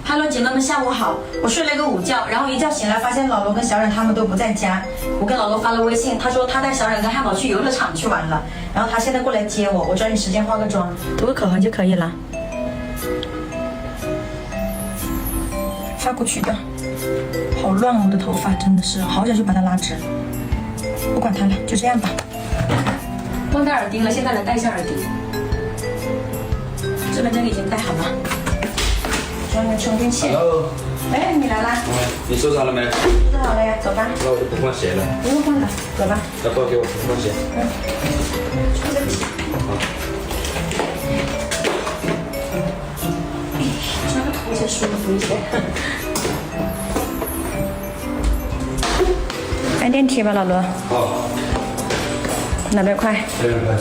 Hello， 姐妹们，下午好。我睡了个午觉，然后一觉醒来，发现老罗跟小冉他们都不在家。我跟老罗发了微信，他说他带小冉跟汉堡去游乐场去玩了，然后他现在过来接我，我抓紧时间化个妆，涂个口红就可以了。发过去的，好乱我的头发，真的是好想去把它拉直。不管它了，就这样吧。忘带耳钉了，现在来戴一下耳钉。这边这个已经戴好了。装个充电器。Hello。哎，你来啦。你收拾好了没？收拾好了呀，走吧。那我就不换鞋了。不用换了，走吧。要不要给我换鞋？穿个皮。好。穿个拖鞋舒服一些。按电梯吧，老罗。好。哪边快？这边快。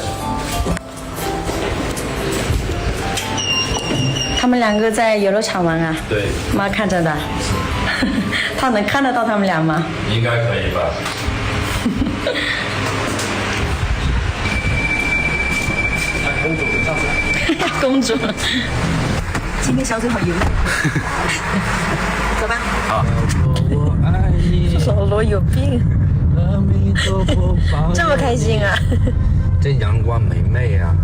他们两个在游乐场玩啊？对。妈看着的。他能看得到他们俩吗？应该可以吧。公主上次。公主。今天小嘴好油。走吧。好。我爱你。老罗有病。这么开心啊！这阳光美媚啊，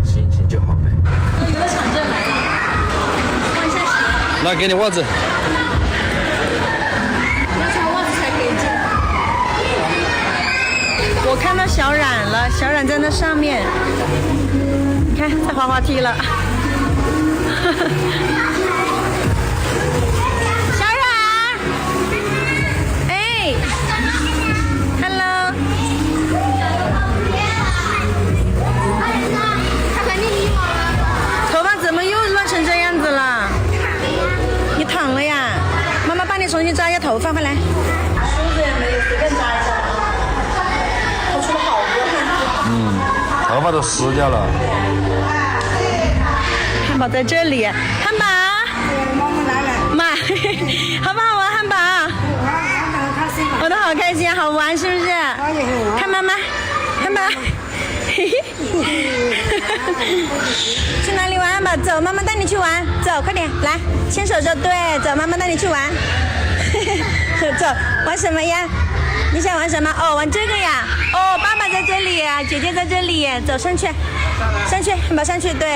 心情就好美。游乐场这来了，换一下鞋。来，给你袜子。要穿袜子才可以进。我看到小冉了，小冉在那上面。你看，在滑滑梯了。小冉，哎。头发怎么又乱成这样子了？你躺了呀？妈妈帮你重新扎一下头发，快来。梳子也没有，随便扎一下。我出了好多汗。头发都湿掉了。汉堡在这里，汉堡。妈妈来了。妈，好不好玩？汉堡。我都好开心，好玩是不是？看妈妈，汉堡。去哪里玩？汉堡，走，妈妈带你去玩。走，快点，来，牵手就对。走，妈妈带你去玩。走，玩什么呀？你想玩什么？哦，玩这个呀。哦，爸爸在这里，姐姐在这里。走，上去，上去，汉堡上去，对。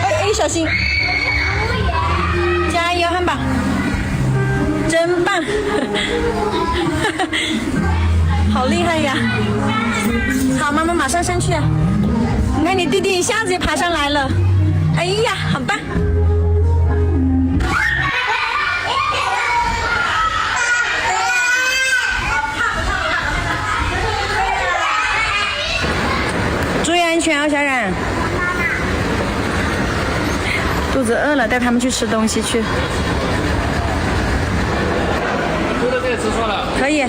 哎，小心！加油，汉堡！真棒！好厉害呀！好，妈妈马上上去。你看你弟弟一下子就爬上来了，哎呀，好棒！注意安全哦，小冉。肚子饿了，带他们去吃东西去。都在这里吃饭了。可以。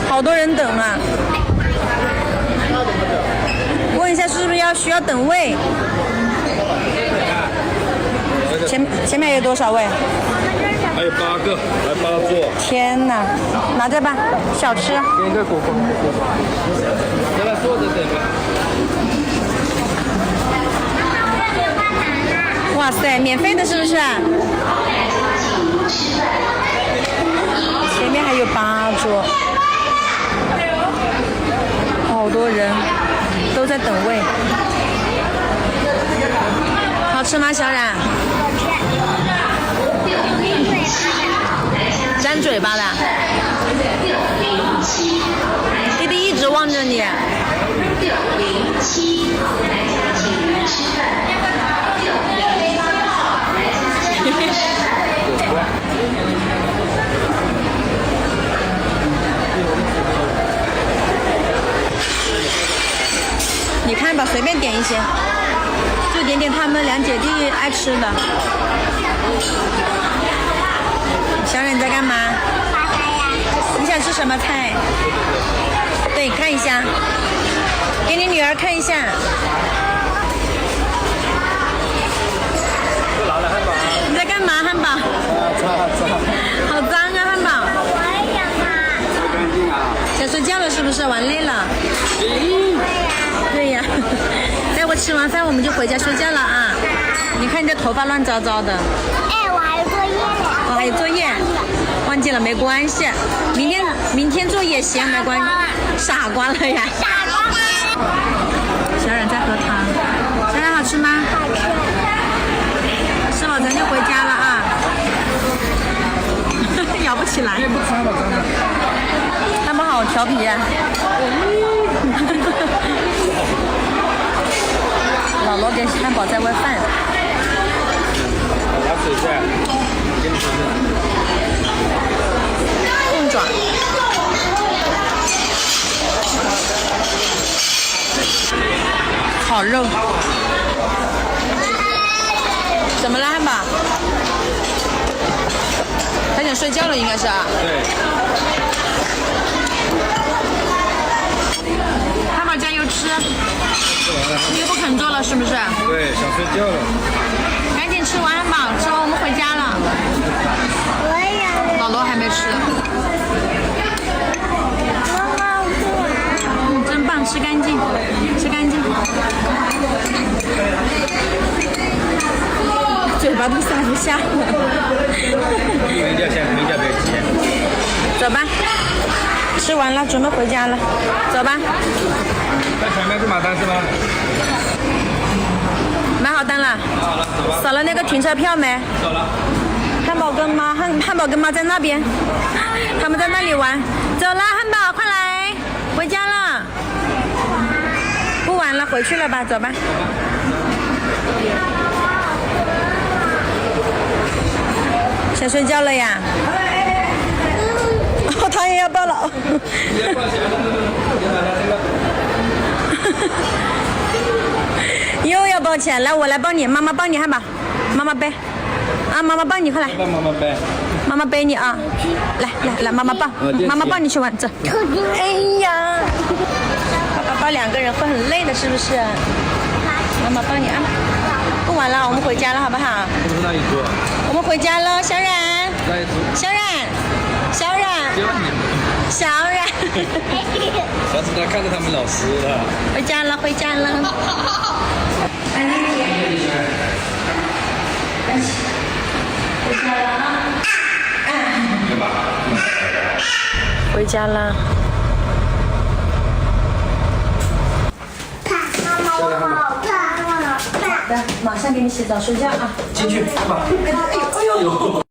好多人等啊！问一下是不是需要等位？前面有多少位？还有8个，来8座。天哪，拿着吧，小吃。给一个果果。在那坐着等吧。哇塞，免费的是不是？前面还有8桌。好多人都在等位，好吃吗，小冉？沾嘴巴的。弟弟一直望着你。你看吧，随便点一些，就点点他们2姐弟爱吃的。小冉你在干嘛？你想吃什么菜？对，看一下，给你女儿看一下。你在干嘛，汉堡？好脏啊，汉堡。想睡觉了是不是？玩累了。对呀，带我吃。吃完饭我们就回家睡觉了啊！你看你这头发乱糟糟的。哎，我还有作业呢。我还有作业，忘记了没关系，明天做也行，没关系。傻瓜了呀！傻瓜。小冉在喝汤，小冉好吃吗？好吃。吃饱咱就回家了啊！咬不起来。不穿了，真的。他们好调皮啊！老罗给汉堡在喂饭。拿水在，给你尝尝。凤爪。烤肉。怎么了，汉堡？他想睡觉了，应该是啊。对。汉堡加油吃。你又不肯做了，是不是？对，想睡觉了。赶紧吃完汉堡，吃完我们回家了。我也老罗还没吃。真棒，吃干净，吃干净。嘴巴都塞不下了。没掉下，没掉别急。走吧，吃完了，准备回家了，走吧。在前面是买单是吗？买好单了。好了，走吧。扫了那个停车票没？走了。汉堡跟妈在那边，他们在那里玩。走了，汉堡，快来，回家了。不玩了，回去了吧，走吧。想睡觉了呀？哦，他也要抱了。又要抱起来，来，我来抱你，妈妈抱你，汉堡，妈妈背。啊，妈妈抱你，快来。帮妈妈背。妈妈背你啊！来，妈妈抱，妈妈抱你去玩，走。哎呀，爸爸抱两个人会很累的，是不是？妈妈抱你啊！不玩了，我们回家了，好不好？不是那一桌。我们回家了，小冉。那一桌。小冉。小冉。下次他看着他们老师了。回家了。回家了。回家了。看，妈妈，我好胖啊！马上给你洗澡睡觉啊。进去，爸爸。哎呦。